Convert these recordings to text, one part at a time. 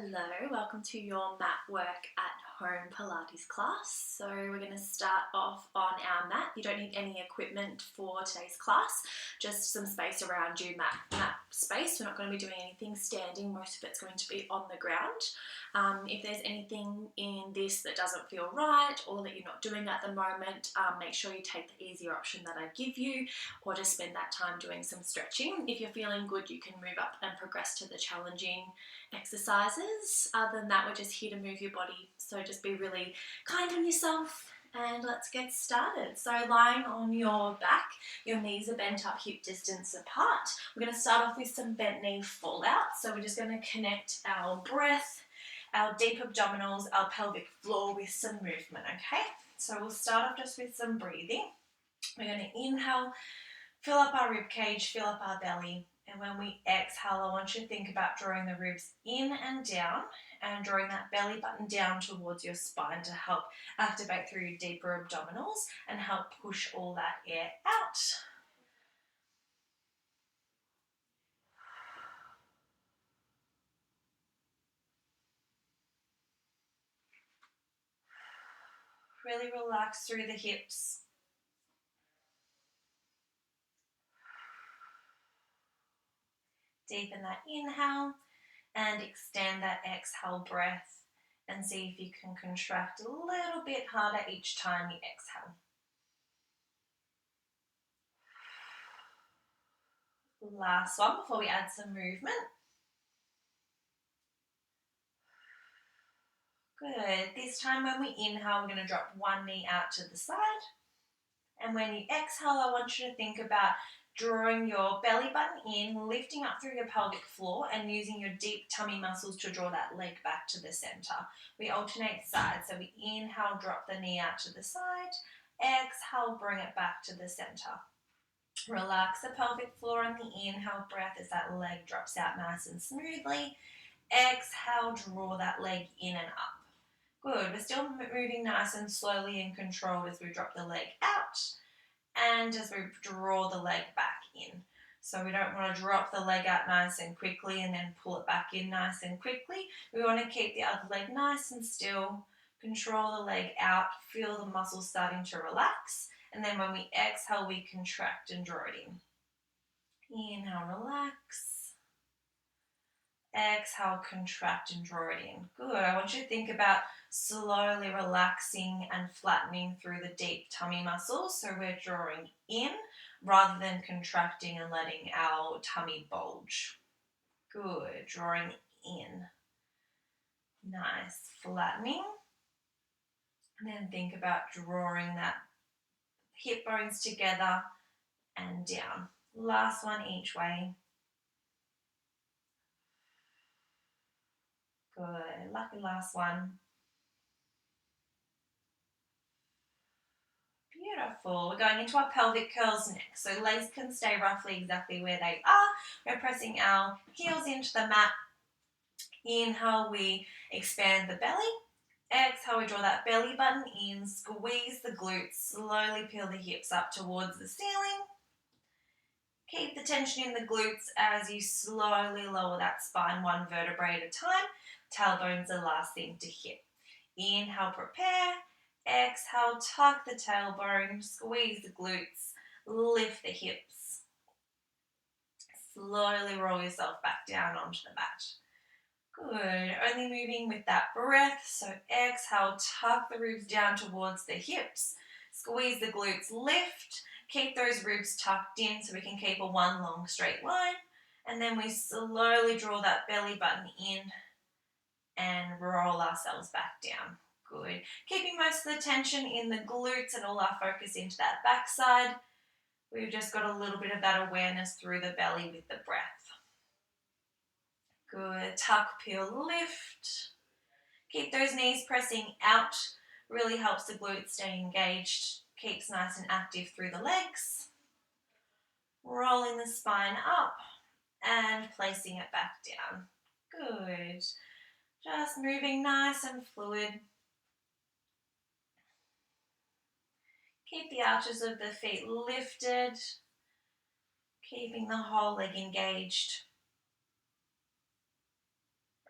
Hello, welcome to your mat work at home Pilates class. So we're going to start off on our mat. You don't need any equipment for today's class, just some space around you, mat space. We're not going to be doing anything standing, most of it's going to be on the ground. If there's anything in this that doesn't feel right or that you're not doing at the moment, make sure you take the easier option that I give you, or just spend that time doing some stretching. If you're feeling good, you can move up and progress to the challenging exercises. Other than that, we're just here to move your body, so just be really kind on yourself and let's get started. So lying on your back, your knees are bent up hip distance apart. We're going to start off with some bent knee fallout. So we're just going to connect our breath, our deep abdominals, our pelvic floor with some movement, okay? So we'll start off just with some breathing. We're going to inhale, fill up our rib cage, fill up our belly. And when we exhale, I want you to think about drawing the ribs in and down and drawing that belly button down towards your spine to help activate through your deeper abdominals and help push all that air out. Really relax through the hips. Deepen that inhale and extend that exhale breath, and see if you can contract a little bit harder each time you exhale. Last one before we add some movement. Good. This time when we inhale, we're going to drop one knee out to the side. And when you exhale, I want you to think about drawing your belly button in, lifting up through your pelvic floor and using your deep tummy muscles to draw that leg back to the center. We alternate sides. So we inhale, drop the knee out to the side. Exhale, bring it back to the center. Relax the pelvic floor on the inhale breath as that leg drops out nice and smoothly. Exhale, draw that leg in and up. Good. We're still moving nice and slowly and controlled as we drop the leg out and as we draw the leg back in. So we don't want to drop the leg out nice and quickly and then pull it back in nice and quickly. We want to keep the other leg nice and still, control the leg out, feel the muscles starting to relax, and then when we exhale, we contract and draw it in. Inhale, relax. Exhale, contract and draw it in. Good. I want you to think about slowly relaxing and flattening through the deep tummy muscles. So we're drawing in rather than contracting and letting our tummy bulge. Good. Drawing in. Nice. Flattening. And then think about drawing that hip bones together and down. Last one each way. Good. Lucky last one. Beautiful. We're going into our pelvic curls next. So legs can stay roughly exactly where they are. We're pressing our heels into the mat. Inhale, we expand the belly. Exhale, we draw that belly button in, squeeze the glutes, slowly peel the hips up towards the ceiling. Keep the tension in the glutes as you slowly lower that spine one vertebrae at a time. Tailbone's the last thing to hit. Inhale, prepare. Exhale, tuck the tailbone, squeeze the glutes, lift the hips. Slowly roll yourself back down onto the mat. Good. Only moving with that breath. So exhale, tuck the ribs down towards the hips. Squeeze the glutes, lift. Keep those ribs tucked in so we can keep a one long straight line. And then we slowly draw that belly button in and roll ourselves back down. Good. Keeping most of the tension in the glutes and all our focus into that backside. We've just got a little bit of that awareness through the belly with the breath. Good. Tuck, peel, lift. Keep those knees pressing out. Really helps the glutes stay engaged. Keeps nice and active through the legs. Rolling the spine up and placing it back down. Good. Just moving nice and fluid. Keep the arches of the feet lifted. Keeping the whole leg engaged.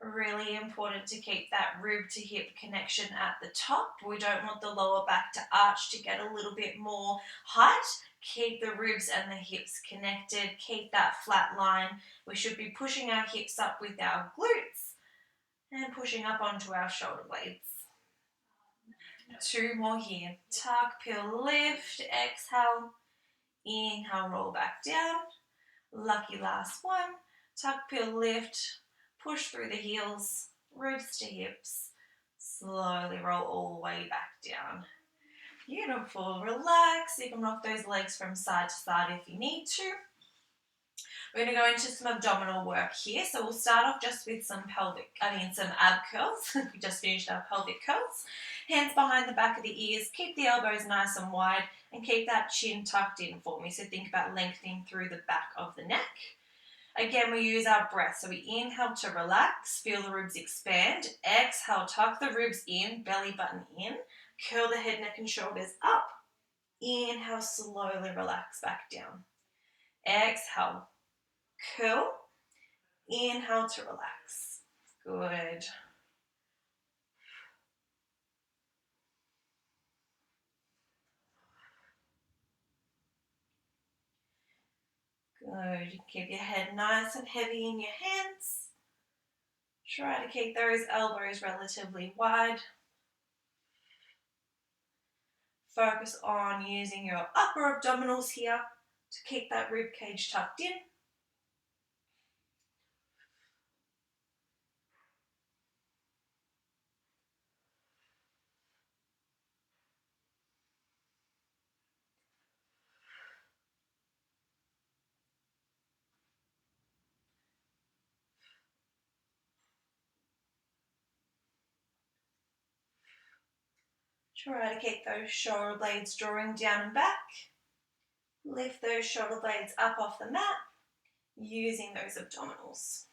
Really important to keep that rib to hip connection at the top. We don't want the lower back to arch to get a little bit more height. Keep the ribs and the hips connected. Keep that flat line. We should be pushing our hips up with our glutes and pushing up onto our shoulder blades. 2 more here. Tuck, peel, lift, exhale. Inhale, roll back down. Lucky last one. Tuck, peel, lift. Push through the heels, ribs to hips. Slowly roll all the way back down. Beautiful. Relax. You can rock those legs from side to side if you need to. We're going to go into some abdominal work here. So we'll start off just with some ab curls. We just finished our pelvic curls. Hands behind the back of the ears. Keep the elbows nice and wide and keep that chin tucked in for me. So think about lengthening through the back of the neck. Again, we use our breath. So we inhale to relax, feel the ribs expand. Exhale, tuck the ribs in, belly button in. Curl the head, neck, and shoulders up. Inhale, slowly relax back down. Exhale, curl. Inhale to relax. Good. Good. You can keep your head nice and heavy in your hands. Try to keep those elbows relatively wide. Focus on using your upper abdominals here to keep that rib cage tucked in. Try to keep those shoulder blades drawing down and back. Lift those shoulder blades up off the mat using those abdominals.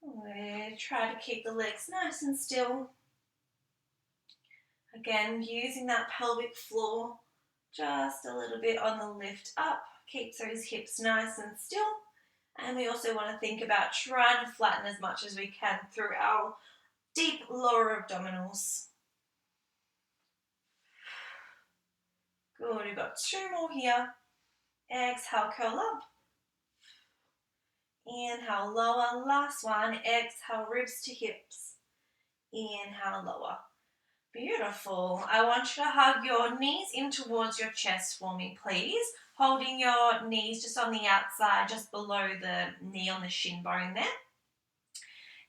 Good. Try to keep the legs nice and still. Again, using that pelvic floor just a little bit on the lift up. Keeps those hips nice and still. And we also want to think about trying to flatten as much as we can through our deep lower abdominals. Good, we've got 2 more here. Exhale, curl up. Inhale, lower. Last one. Exhale, ribs to hips. Inhale, lower. Beautiful. I want you to hug your knees in towards your chest for me, please. Holding your knees just on the outside, just below the knee on the shin bone there.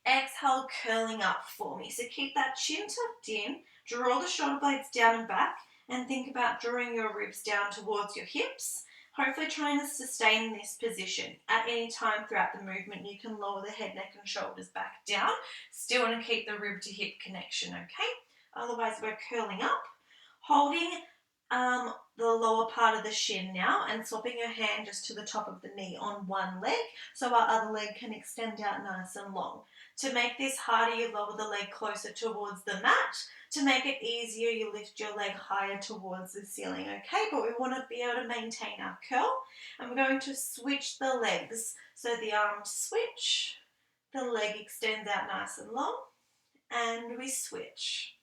Exhale, curling up for me. So keep that chin tucked in. Draw the shoulder blades down and back. And think about drawing your ribs down towards your hips. Hopefully trying to sustain this position. At any time throughout the movement, you can lower the head, neck, and shoulders back down. Still want to keep the rib to hip connection, okay? Otherwise, we're curling up. Holding the lower part of the shin now and swapping your hand just to the top of the knee on one leg so our other leg can extend out nice and long. To make this harder, you lower the leg closer towards the mat. To make it easier, you lift your leg higher towards the ceiling, okay? But we want to be able to maintain our curl. And we're going to switch the legs. So the arms switch, the leg extends out nice and long, and we switch.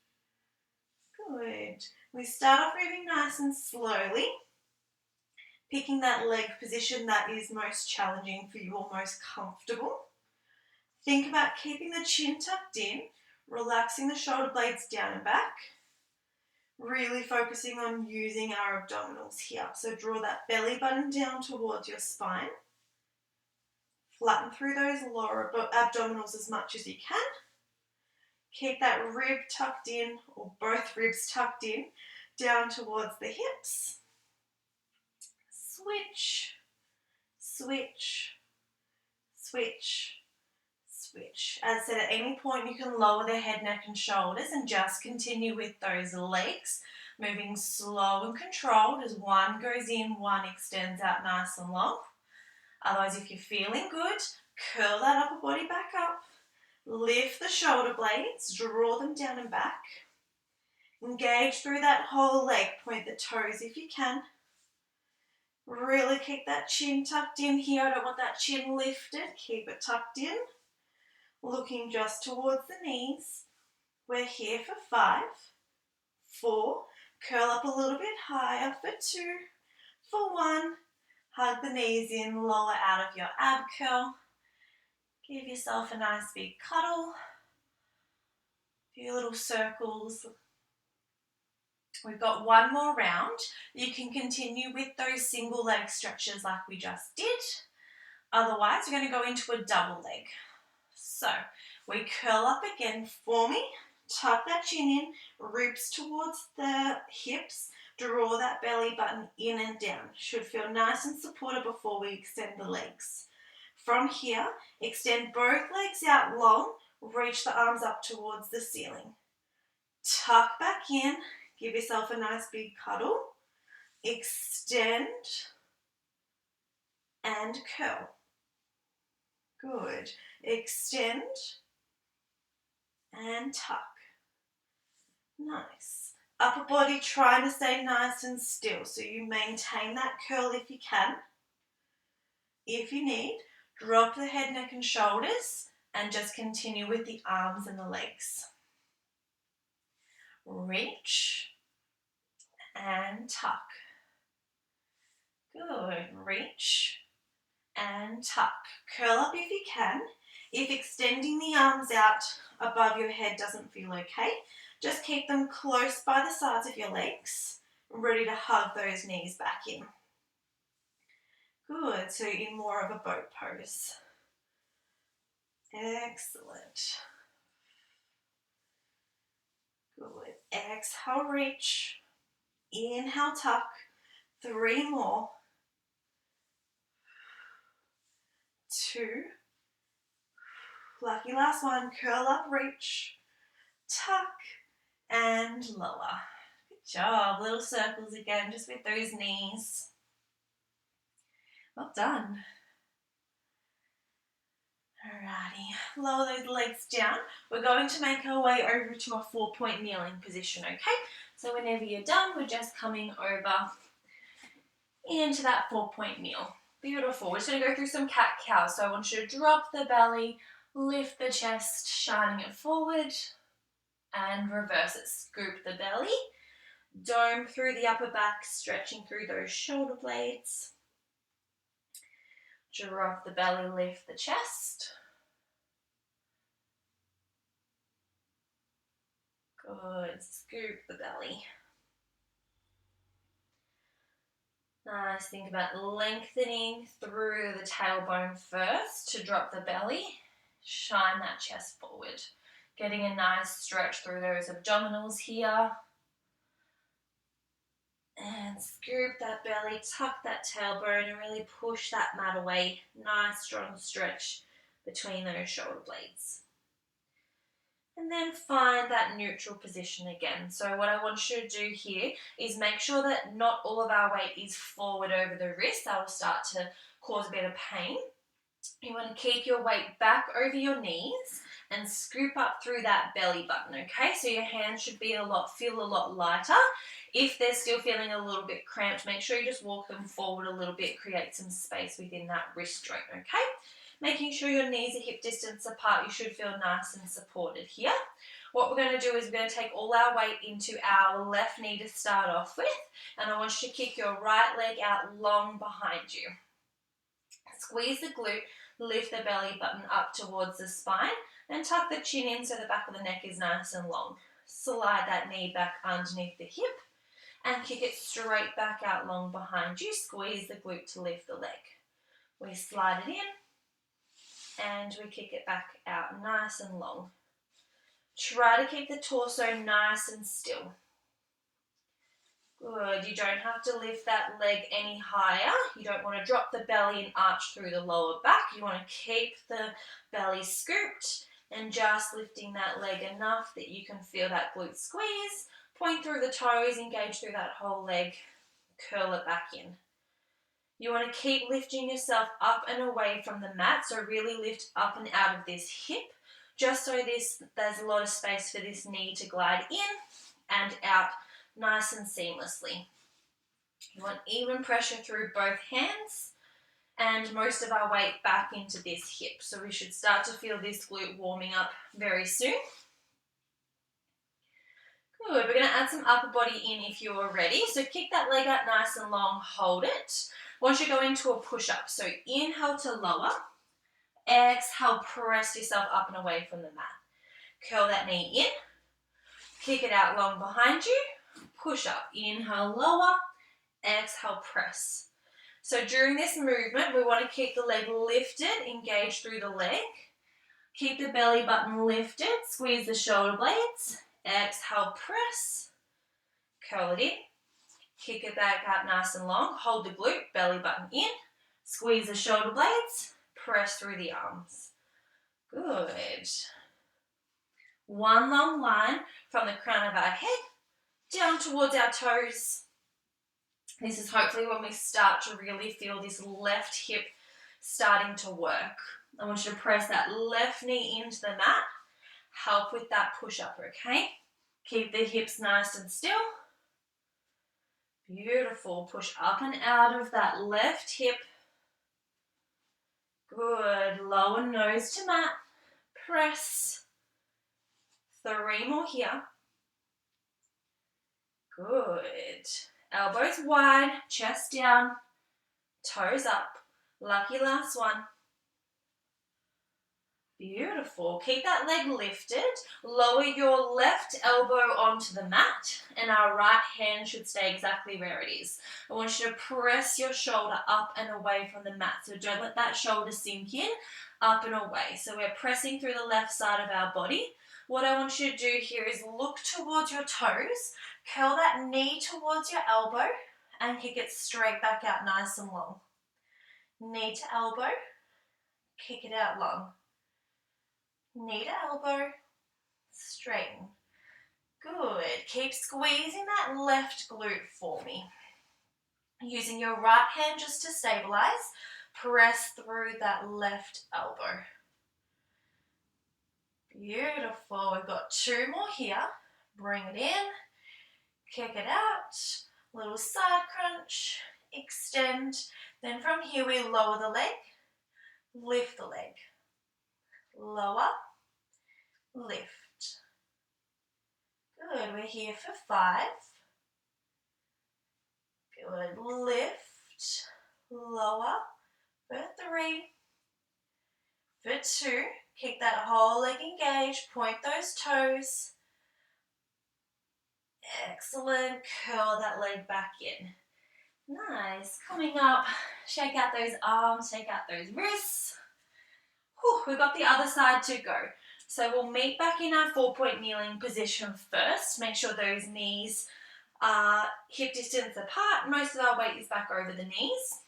Good. We start off moving nice and slowly, picking that leg position that is most challenging for you or most comfortable. Think about keeping the chin tucked in, relaxing the shoulder blades down and back, really focusing on using our abdominals here. So draw that belly button down towards your spine, flatten through those lower abdominals as much as you can. Keep that rib tucked in, or both ribs tucked in, down towards the hips. Switch, switch, switch, switch. As I said, at any point you can lower the head, neck and shoulders and just continue with those legs, moving slow and controlled as one goes in, one extends out nice and long. Otherwise, if you're feeling good, curl that upper body back up. Lift the shoulder blades, draw them down and back. Engage through that whole leg, point the toes if you can. Really keep that chin tucked in here. I don't want that chin lifted. Keep it tucked in. Looking just towards the knees. We're here for 5, 4. Curl up a little bit higher for 2, for 1. Hug the knees in, lower out of your ab curl. Give yourself a nice big cuddle. A few little circles. We've got one more round. You can continue with those single leg stretches like we just did. Otherwise, we're going to go into a double leg. So, we curl up again for me. Tuck that chin in, ribs towards the hips. Draw that belly button in and down. Should feel nice and supported before we extend the legs. From here, extend both legs out long. Reach the arms up towards the ceiling. Tuck back in. Give yourself a nice big cuddle. Extend and curl. Good. Extend and tuck. Nice. Upper body trying to stay nice and still, so you maintain that curl if you can. If you need, drop the head, neck and shoulders and just continue with the arms and the legs. Reach and tuck. Good. Reach and tuck. Curl up if you can. If extending the arms out above your head doesn't feel okay, just keep them close by the sides of your legs, ready to hug those knees back in. Good, so in more of a boat pose. Excellent. Good. Exhale, reach. Inhale, tuck. 3 more. 2. Lucky last one. Curl up, reach. Tuck and lower. Good job. Little circles again, just with those knees. Well done. Alrighty, lower those legs down. We're going to make our way over to a 4-point kneeling position, okay? So whenever you're done, we're just coming over into that 4-point kneel. Beautiful. We're just going to go through some cat-cow. So I want you to drop the belly, lift the chest, shining it forward, and reverse it. Scoop the belly, dome through the upper back, stretching through those shoulder blades. Drop the belly, lift the chest. Good. Scoop the belly. Nice. Think about lengthening through the tailbone first to drop the belly. Shine that chest forward. Getting a nice stretch through those abdominals here. And scoop that belly, tuck that tailbone and really push that mat away. Nice strong stretch between those shoulder blades. And then find that neutral position again. So what I want you to do here is make sure that not all of our weight is forward over the wrist. That will start to cause a bit of pain. You want to keep your weight back over your knees and scoop up through that belly button, okay? So your hands should feel a lot lighter. If they're still feeling a little bit cramped, make sure you just walk them forward a little bit, create some space within that wrist joint, okay? Making sure your knees are hip distance apart, you should feel nice and supported here. What we're going to do is we're going to take all our weight into our left knee to start off with, and I want you to kick your right leg out long behind you. Squeeze the glute, lift the belly button up towards the spine, and tuck the chin in so the back of the neck is nice and long. Slide that knee back underneath the hip, and kick it straight back out long behind you. Squeeze the glute to lift the leg. We slide it in, and we kick it back out nice and long. Try to keep the torso nice and still. Good. You don't have to lift that leg any higher. You don't want to drop the belly and arch through the lower back. You want to keep the belly scooped and just lifting that leg enough that you can feel that glute squeeze. Point through the toes, engage through that whole leg, curl it back in. You want to keep lifting yourself up and away from the mat, so really lift up and out of this hip, just so there's a lot of space for this knee to glide in and out nice and seamlessly. You want even pressure through both hands and most of our weight back into this hip. So we should start to feel this glute warming up very soon. Good, we're going to add some upper body in if you're ready. So kick that leg out nice and long, hold it. Once you go into a push-up, so inhale to lower, exhale, press yourself up and away from the mat. Curl that knee in, kick it out long behind you, push up, inhale, lower, exhale, press. So during this movement, we want to keep the leg lifted, engage through the leg. Keep the belly button lifted, squeeze the shoulder blades. Exhale, press, curl it in, kick it back out nice and long, hold the glute, belly button in, squeeze the shoulder blades, press through the arms. Good. One long line from the crown of our head down towards our toes. This is hopefully when we start to really feel this left hip starting to work. I want you to press that left knee into the mat. Help with that push-up, okay? Keep the hips nice and still. Beautiful. Push up and out of that left hip. Good. Lower nose to mat. Press. 3 more here. Good. Elbows wide, chest down, toes up. Lucky last one. Beautiful. Keep that leg lifted. Lower your left elbow onto the mat and our right hand should stay exactly where it is. I want you to press your shoulder up and away from the mat. So don't let that shoulder sink in, up and away. So we're pressing through the left side of our body. What I want you to do here is look towards your toes, curl that knee towards your elbow and kick it straight back out nice and long. Knee to elbow, kick it out long. Knee to elbow, straighten. Good. Keep squeezing that left glute for me. Using your right hand just to stabilize, press through that left elbow. Beautiful. We've got 2 more here. Bring it in, kick it out, little side crunch, extend. Then from here we lower the leg, lift the leg. Lower, lift. Good, we're here for 5. Good, lift, lower, for 3, for 2. Keep that whole leg engaged, point those toes. Excellent, curl that leg back in. Nice, coming up, shake out those arms, shake out those wrists. Whew, we've got the other side to go. So we'll meet back in our 4-point kneeling position first. Make sure those knees are hip distance apart. Most of our weight is back over the knees.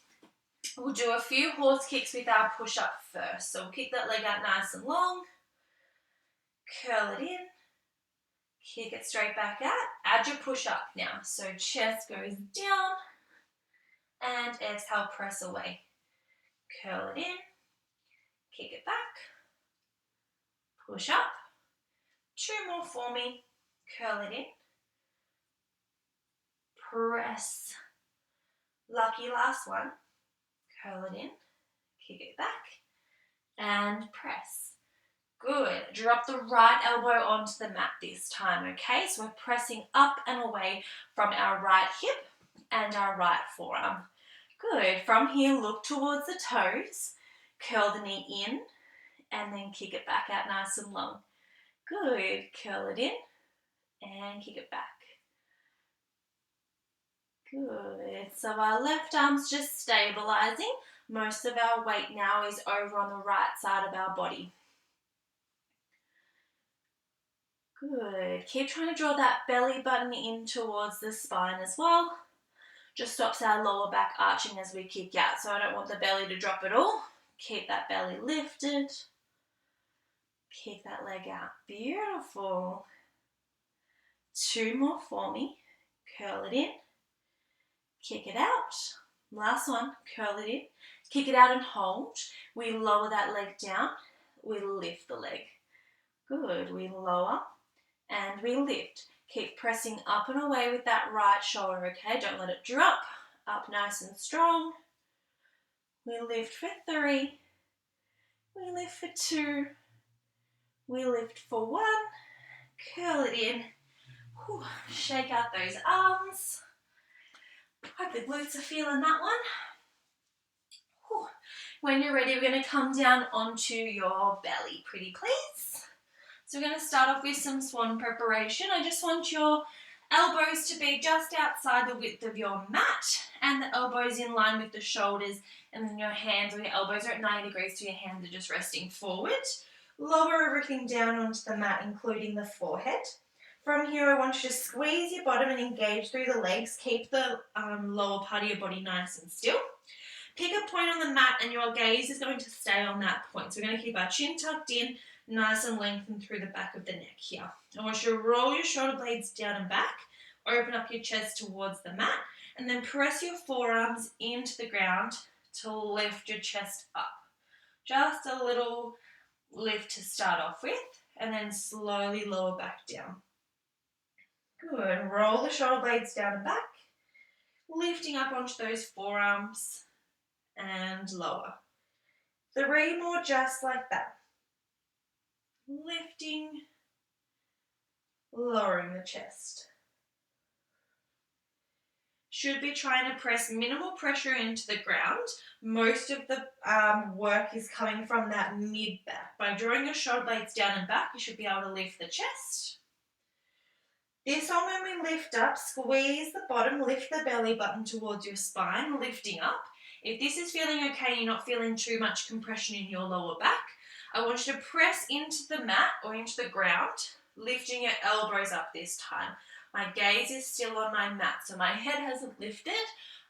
We'll do a few horse kicks with our push-up first. So we'll kick that leg out nice and long. Curl it in. Kick it straight back out. Add your push-up now. So chest goes down. And exhale, press away. Curl it in. Kick it back. Push up. 2 more for me. Curl it in. Press. Lucky last one. Curl it in. Kick it back. And press. Good. Drop the right elbow onto the mat this time, okay? So we're pressing up and away from our right hip and our right forearm. Good. From here, look towards the toes. Curl the knee in and then kick it back out nice and long. Good. Curl it in and kick it back. Good. So our left arm's just stabilizing. Most of our weight now is over on the right side of our body. Good. Keep trying to draw that belly button in towards the spine as well. Just stops our lower back arching as we kick out. So I don't want the belly to drop at all. Keep that belly lifted. Kick that leg out. Beautiful. 2 more for me. Curl it in. Kick it out. Last one. Curl it in. Kick it out and hold. We lower that leg down. We lift the leg. Good. We lower and we lift. Keep pressing up and away with that right shoulder, okay? Don't let it drop. up nice and strong. We lift for 3. We lift for 2. We lift for 1. Curl it in. Whew. Shake out those arms. Hope the glutes are feeling that one. Whew. When you're ready, we're going to come down onto your belly, pretty please. So we're going to start off with some swan preparation. I just want your elbows to be just outside the width of your mat and the elbows in line with the shoulders, and then your hands or your elbows are at 90 degrees, so your hands are just resting forward. Lower everything down onto the mat, including the forehead. From here, I want you to squeeze your bottom and engage through the legs. Keep the lower part of your body nice and still. Pick a point on the mat and your gaze is going to stay on that point. So we're going to keep our chin tucked in, nice and lengthened through the back of the neck here. I want you to roll your shoulder blades down and back, open up your chest towards the mat, and then press your forearms into the ground to lift your chest up. Just a little lift to start off with, and then slowly lower back down. Good. Roll the shoulder blades down and back, lifting up onto those forearms and lower. 3 more just like that. Lifting, lowering the chest. Should be trying to press minimal pressure into the ground. Most of the work is coming from that mid-back. By drawing your shoulder blades down and back, you should be able to lift the chest. This one, when we lift up, squeeze the bottom, lift the belly button towards your spine, lifting up. If this is feeling okay, you're not feeling too much compression in your lower back, I want you to press into the mat or into the ground, lifting your elbows up this time. My gaze is still on my mat, so my head hasn't lifted.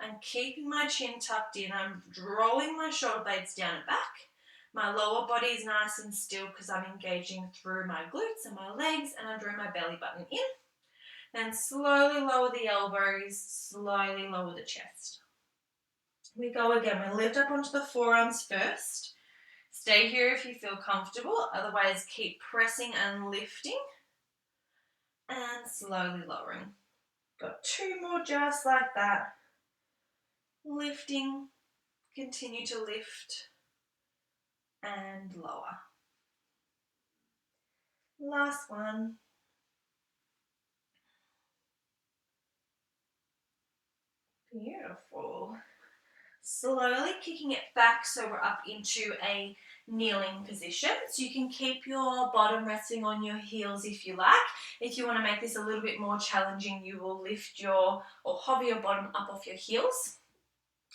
I'm keeping my chin tucked in. I'm rolling my shoulder blades down and back. My lower body is nice and still because I'm engaging through my glutes and my legs, and I'm drawing my belly button in. Then slowly lower the elbows, slowly lower the chest. We go again. We lift up onto the forearms first. Stay here if you feel comfortable. Otherwise, keep pressing and lifting. And slowly lowering. Got 2 more just like that. Lifting. Continue to lift. And lower. Last one. Beautiful. Slowly kicking it back so we're up into a kneeling position. So you can keep your bottom resting on your heels if you like. If you want to make this a little bit more challenging, you will lift or hover your bottom up off your heels.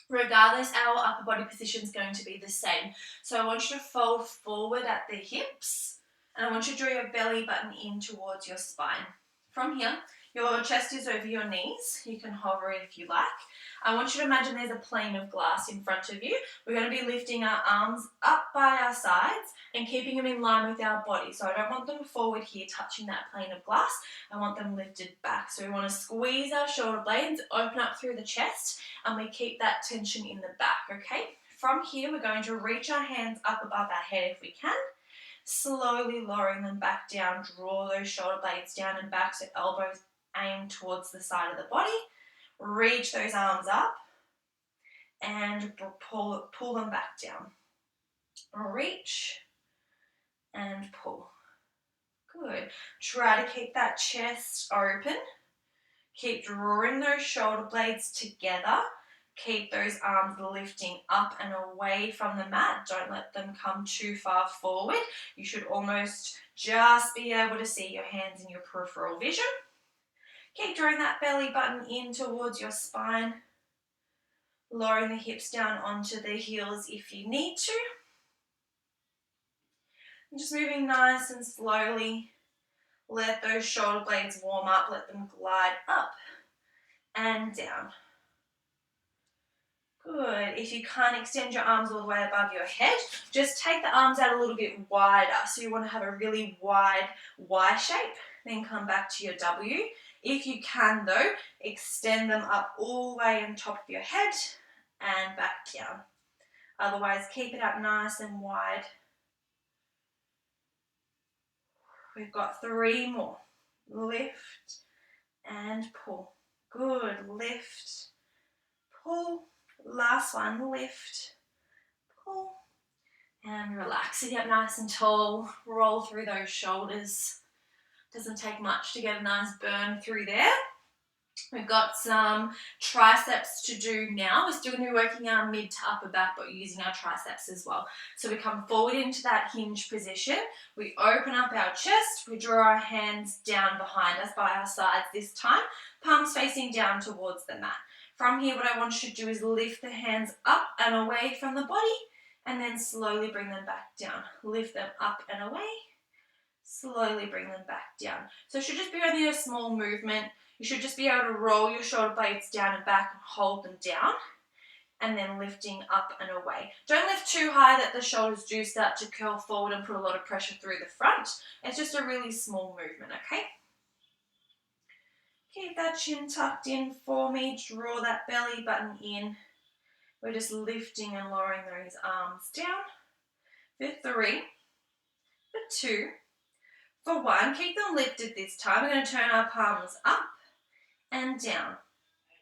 Regardless, our upper body position is going to be the same. So I want you to fold forward at the hips, and I want you to draw your belly button in towards your spine. From here, your chest is over your knees. You can hover it if you like. I want you to imagine there's a plane of glass in front of you. We're going to be lifting our arms up by our sides and keeping them in line with our body. So I don't want them forward here touching that plane of glass. I want them lifted back. So we want to squeeze our shoulder blades, open up through the chest, and we keep that tension in the back, okay? From here, we're going to reach our hands up above our head if we can. Slowly lowering them back down. Draw those shoulder blades down and back so elbows aim towards the side of the body. Reach those arms up and pull them back down. Reach and pull. Good. Try to keep that chest open. Keep drawing those shoulder blades together. Keep those arms lifting up and away from the mat. Don't let them come too far forward. You should almost just be able to see your hands in your peripheral vision. Keep drawing that belly button in towards your spine. Lowering the hips down onto the heels if you need to. And just moving nice and slowly. Let those shoulder blades warm up. Let them glide up and down. Good. If you can't extend your arms all the way above your head, just take the arms out a little bit wider. So you want to have a really wide Y shape. Then come back to your W. If you can though, extend them up all the way on top of your head and back down. Otherwise, keep it up nice and wide. We've got 3 more. Lift and pull. Good. Lift, pull. Last one, lift, pull, and relax. Sit up nice and tall, roll through those shoulders. Doesn't take much to get a nice burn through there. We've got some triceps to do now. We're still going to be working our mid to upper back, but using our triceps as well. So we come forward into that hinge position. We open up our chest. We draw our hands down behind us by our sides this time. Palms facing down towards the mat. From here, what I want you to do is lift the hands up and away from the body, and then slowly bring them back down. Lift them up and away. Slowly bring them back down. So it should just be only a small movement. You should just be able to roll your shoulder blades down and back and hold them down, and then lifting up and away. Don't lift too high that the shoulders do start to curl forward and put a lot of pressure through the front. It's just a really small movement, okay? Keep that chin tucked in for me. Draw that belly button in. We're just lifting and lowering those arms down. For 3, for 2, for 1. Keep them lifted this time. We're going to turn our palms up and down,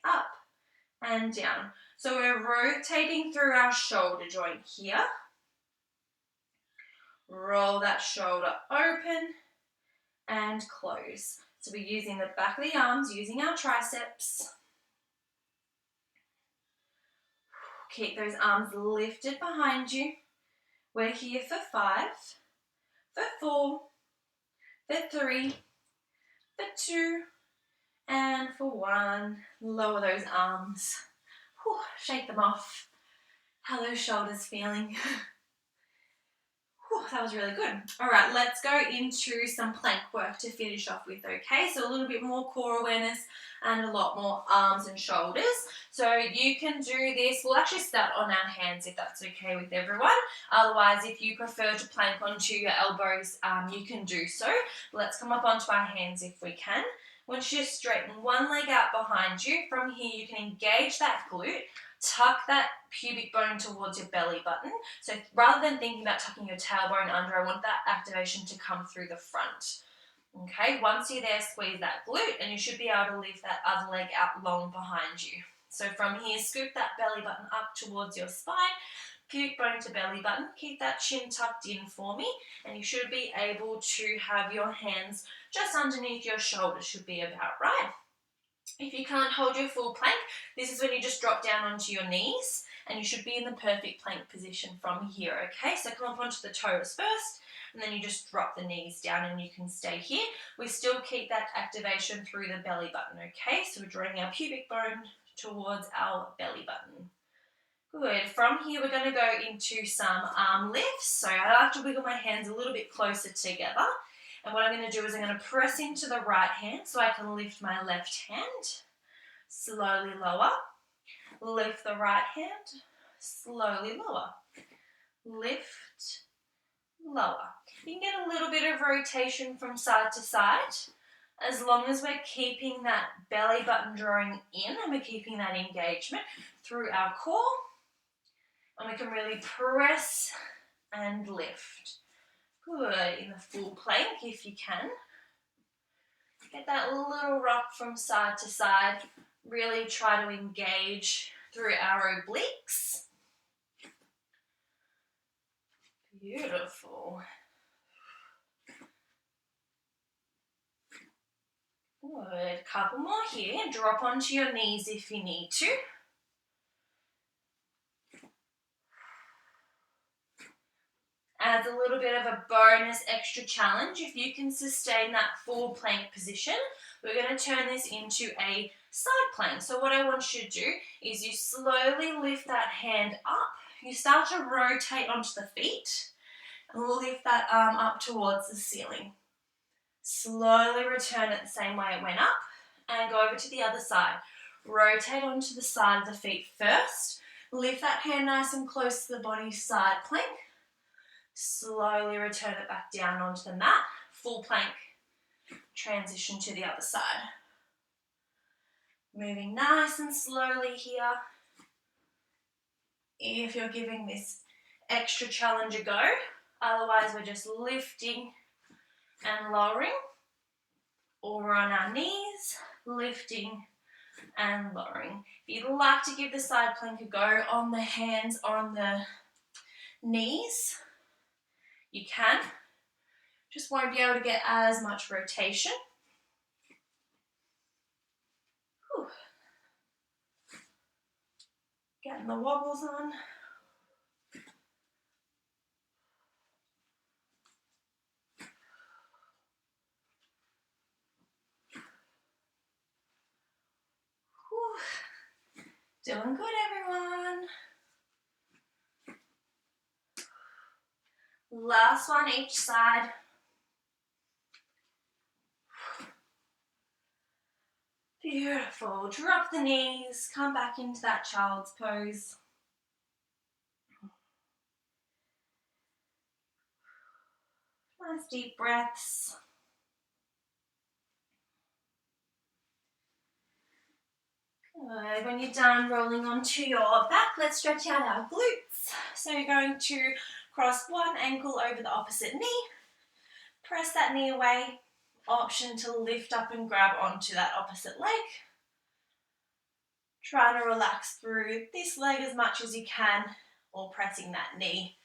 up and down. So we're rotating through our shoulder joint here. Roll that shoulder open and close. So we're using the back of the arms, using our triceps. Keep those arms lifted behind you. We're here for 5, for 4, for 3, for 2, and for 1. Lower those arms. Whew, shake them off. How are those shoulders feeling? Whew, that was really good. All right, let's go into some plank work to finish off with, okay? So a little bit more core awareness and a lot more arms and shoulders. So you can do this. We'll actually start on our hands if that's okay with everyone. Otherwise, if you prefer to plank onto your elbows, you can do so. Let's come up onto our hands if we can. Once you straighten one leg out behind you, from here you can engage that glute. Tuck that pubic bone towards your belly button. So rather than thinking about tucking your tailbone under, I want that activation to come through the front. Okay, once you're there, squeeze that glute and you should be able to lift that other leg out long behind you. So from here, scoop that belly button up towards your spine, pubic bone to belly button. Keep that chin tucked in for me, and you should be able to have your hands just underneath your shoulders, should be about right. If you can't hold your full plank, this is when you just drop down onto your knees, and you should be in the perfect plank position from here, okay? So come up onto the toes first, and then you just drop the knees down and you can stay here. We still keep that activation through the belly button, okay? So we're drawing our pubic bone towards our belly button. Good. From here, we're going to go into some arm lifts. So I like to wiggle my hands a little bit closer together. And what I'm going to do is I'm going to press into the right hand so I can lift my left hand. Slowly lower. Lift the right hand. Slowly lower. Lift, lower. You can get a little bit of rotation from side to side, as long as we're keeping that belly button drawing in and we're keeping that engagement through our core. And we can really press and lift. Good. In the full plank if you can. Get that little rock from side to side. Really try to engage through our obliques. Beautiful. Good. Couple more here. Drop onto your knees if you need to. As a little bit of a bonus extra challenge, if you can sustain that full plank position, we're going to turn this into a side plank. So what I want you to do is you slowly lift that hand up. You start to rotate onto the feet and lift that arm up towards the ceiling. Slowly return it the same way it went up and go over to the other side. Rotate onto the side of the feet first. Lift that hand nice and close to the body, side plank. Slowly return it back down onto the mat. Full plank. Transition to the other side. Moving nice and slowly here. If you're giving this extra challenge a go, otherwise we're just lifting and lowering, or we're on our knees, lifting and lowering. If you'd like to give the side plank a go on the hands or on the knees, you can. Just won't be able to get as much rotation. Whew. Getting the wobbles on. Whew. Doing good, everyone. Last one each side. Beautiful. Drop the knees, come back into that child's pose. Nice deep breaths. Good. When you're done rolling onto your back, let's stretch out our glutes. So you're going to cross one ankle over the opposite knee. Press that knee away. Option to lift up and grab onto that opposite leg. Try to relax through this leg as much as you can, or pressing that knee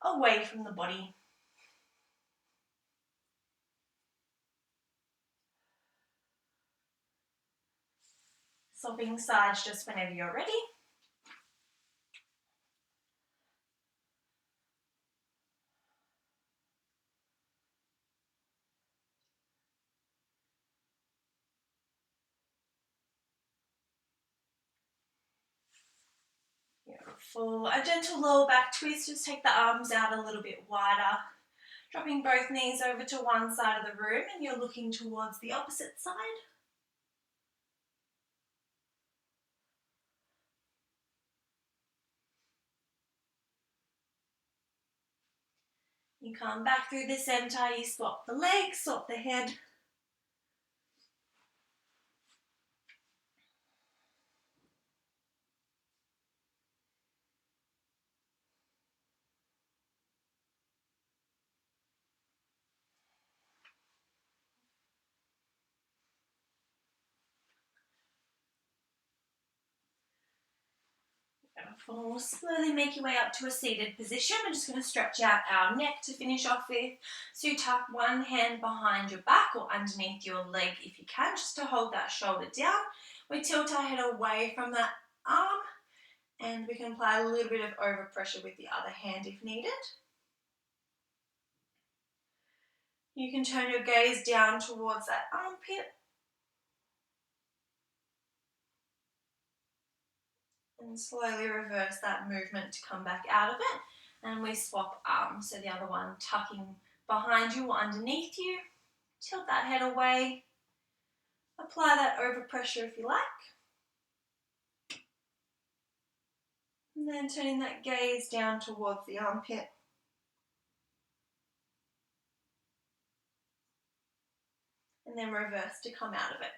away from the body. Swapping sides just whenever you're ready. Beautiful. A gentle lower back twist, just take the arms out a little bit wider. Dropping both knees over to one side of the room and you're looking towards the opposite side. You come back through the center, you swap the legs, swap the head. Beautiful. Slowly make your way up to a seated position. We're just going to stretch out our neck to finish off with. So you tuck one hand behind your back or underneath your leg if you can, just to hold that shoulder down. We tilt our head away from that arm and we can apply a little bit of overpressure with the other hand if needed. You can turn your gaze down towards that armpit. And slowly reverse that movement to come back out of it. And we swap arms, so the other one tucking behind you or underneath you. Tilt that head away. Apply that overpressure if you like. And then turning that gaze down towards the armpit. And then reverse to come out of it.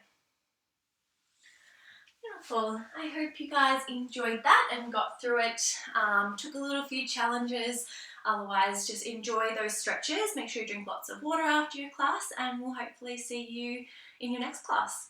Beautiful. I hope you guys enjoyed that and got through it. Took a little few challenges. Otherwise, just enjoy those stretches. Make sure you drink lots of water after your class and we'll hopefully see you in your next class.